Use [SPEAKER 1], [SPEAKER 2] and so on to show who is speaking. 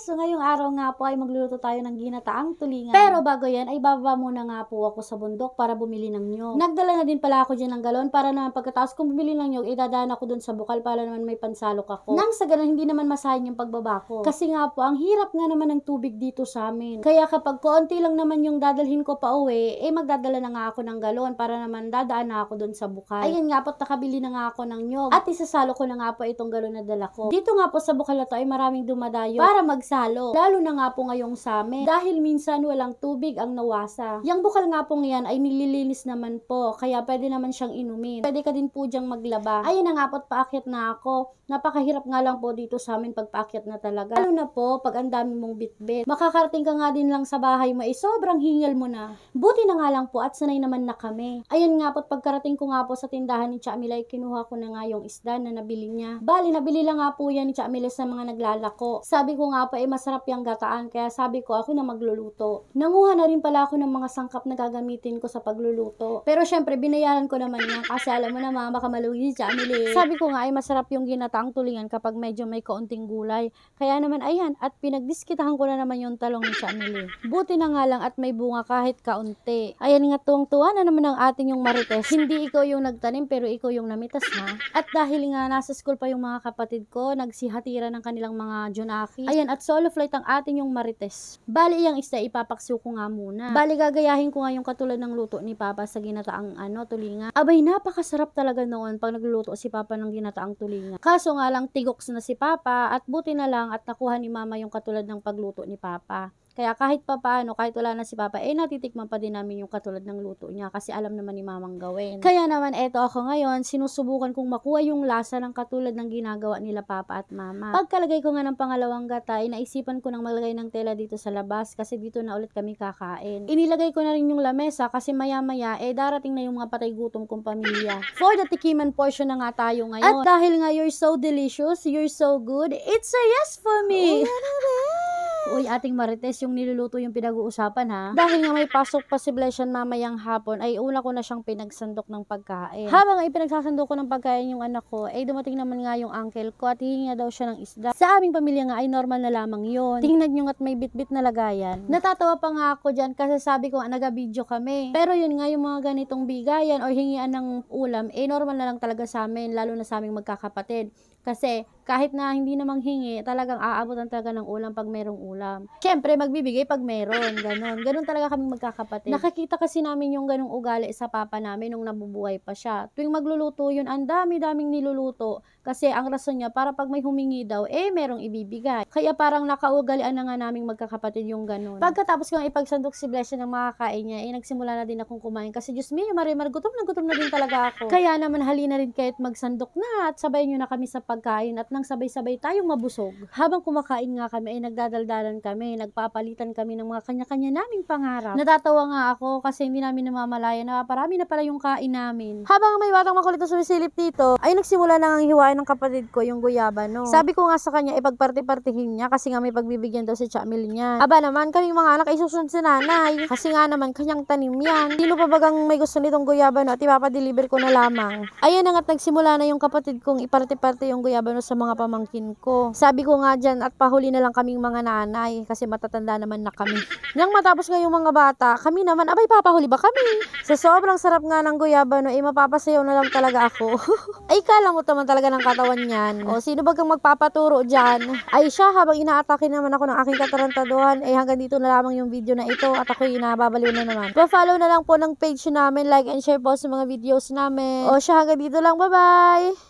[SPEAKER 1] So ngayong araw nga po ay magluluto tayo ng ginataang tulingan. Pero bago yan ay bababa muna nga po ako sa bundok para bumili ng nyog. Nagdala na din pala ako dyan ng galon para naman pagkatapos kong bumili ng nyog, idadaan ako dun sa bukal para naman may pansalok ako. Nang sa ganun hindi naman masayang yung pagbaba ko. Kasi nga po ang hirap nga naman ng tubig dito sa amin. Kaya kapag konti lang naman yung dadalhin ko pa uwi, magdadala na nga ako ng galon para naman dadaan na ako dun sa bukal. Ayun nga po, nakabili na nga ako ng nyog at isasalo ko na nga po itong galon na dala ko. Dito nga po sa bukal na to ay maraming dumadayo para magsalo. Lalo na nga po ngayong sa amin dahil minsan walang tubig ang nawasa. Yang bukal nga po ngayon ay nililinis naman po kaya pwede naman siyang inumin. Pwede ka din po dyang maglaba. Ayun na nga po, paakyat na ako. Napakahirap nga lang po dito sa amin pagpaakyat na talaga. Lalo na po pag ang dami mong bitbit. Makakarating ka nga din lang sa bahay mo sobrang hingal mo na. Buti na nga lang po at sanay naman na kami. Ayun nga po, pagkarating ko nga po sa tindahan ni Chamila ay kinuha ko na nga yung isda na nabili niya. Bali, nabili lang nga po yan ni Chamila sa mga naglalako. Sabi ko nga po masarap yung gataan kaya sabi ko ako na magluluto. Nanguha na rin pala ako ng mga sangkap na gagamitin ko sa pagluluto. Pero syempre binayaran ko naman yan kasi alam mo naman baka malugi si Chamila. Sabi ko nga masarap yung ginataang tulingan kapag medyo may kaunting gulay. Kaya naman ayan at pinagdiskitahan ko na naman yung talong ni Chamila. Buti na nga lang at may bunga kahit kaunti. Ayan nga tuwang-tuwa na naman ang ating yung marites. Hindi ikaw yung nagtanim pero ikaw yung namitas ha. At dahil nga nasa school pa yung mga kapatid ko, nagsihatiran ng kanilang mga junaki. Ayan at solo flight ang ating yung marites. Bali yung isda ipapaksiw ko nga muna. Bali gagayahin ko nga yung katulad ng luto ni Papa sa ginataang tulingan. Abay napakasarap talaga noon pag nagluluto si Papa ng ginataang tulingan. Kaso nga lang tigoks na si Papa at buti na lang at nakuha ni Mama yung katulad ng pagluto ni Papa. Kaya kahit pa paano, kahit wala na si Papa, natitikman pa din namin yung katulad ng luto niya kasi alam naman ni Mamang gawin. Kaya naman eto ako ngayon, sinusubukan kong makuha yung lasa ng katulad ng ginagawa nila Papa at Mama. Pagkalagay ko nga ng pangalawang gata, naisipan ko nang maglagay ng tela dito sa labas kasi dito na ulit kami kakain. Inilagay ko na rin yung lamesa kasi maya-maya darating na yung mga patay gutom kong pamilya. For the tikiman portion na nga tayo ngayon. At dahil nga you're so delicious, you're so good, it's a yes for me! Uy, ating marites, yung niluluto yung pinag-uusapan ha. Dahil nga may pasok pa si Blesian mamayang hapon, ay una ko na siyang pinagsandok ng pagkain. Habang pinagsasandok ko ng pagkain yung anak ko, dumating naman nga yung uncle ko at hihinga daw siya ng isda. Sa aming pamilya nga ay normal na lamang yun. Tingnan nyo nga't may bitbit na lagayan. Natatawa pa nga ako dyan kasi sabi ko nga naga-video kami. Pero yun nga yung mga ganitong bigayan o hingian ng ulam, normal na lang talaga sa amin, lalo na sa aming magkakapatid. Kasi kahit na hindi namang hingi, talagang aabutan talaga ng ulam pag merong ulam. Siyempre, magbibigay pag meron. Ganon. Ganon talaga kaming magkakapatid. Nakakita kasi namin yung ganong ugali sa papa namin nung nabubuhay pa siya. Tuwing magluluto yun, ang dami-daming niluluto. Kasi ang rason niya, para pag may humingi daw, merong ibibigay. Kaya parang nakaugalian na nga naming magkakapatid yung ganon. Pagkatapos kong ipagsandok si Blessing ng makakain niya, nagsimula na din akong kumain. Kasi Diyos me, Marimar, gutom na din talaga ako. Kaya naman halina rin kayo't magsandok na at sabay nyo na kami sa pagkain at nang sabay-sabay tayong mabusog. Habang kumakain nga kami nagdadaldalan kami, nagpapalitan kami ng mga kanya-kanya naming pangarap. Natatawa nga ako kasi hindi namin namamalaya na parami na pala yung kain namin. Habang may batang makulit na sumisilip dito, ay nagsimula na ngang hiwain ng kapatid ko yung guyaba, no. Sabi ko nga sa kanya, ipagparti-partihin niya kasi nga may pagbibigyan daw si Chamil niya. Aba naman, kaming mga anak ay susunod si nanay. Kasi nga naman, kanyang tanim yan. Sino pa bagang may gusto nitong guyaba, no? At ipapadeliver ko na lamang. Ayan na nga't nagsimula na yung kapatid kong iparte-parte yung guyaba, no, sa mga pamangkin ko. Sabi ko nga dyan at pahuli na lang kaming mga nanay kasi matatanda naman na kami. Nang matapos nga yung mga bata, kami naman, abay papahuli ba kami? Sa sobrang sarap nga ng guyaba, no, mapapasayaw na lang talaga ako. Ay kala mo naman talaga ng katawan yan. O sino ba kang magpapaturo dyan? Ay siya, habang inaatake naman ako ng aking katarantaduhan, hanggang dito na lamang yung video na ito at ako'y nababaliw na naman. Pa-follow na lang po ng page namin, like and share po sa mga videos namin. O siya, hanggang dito lang, bye bye!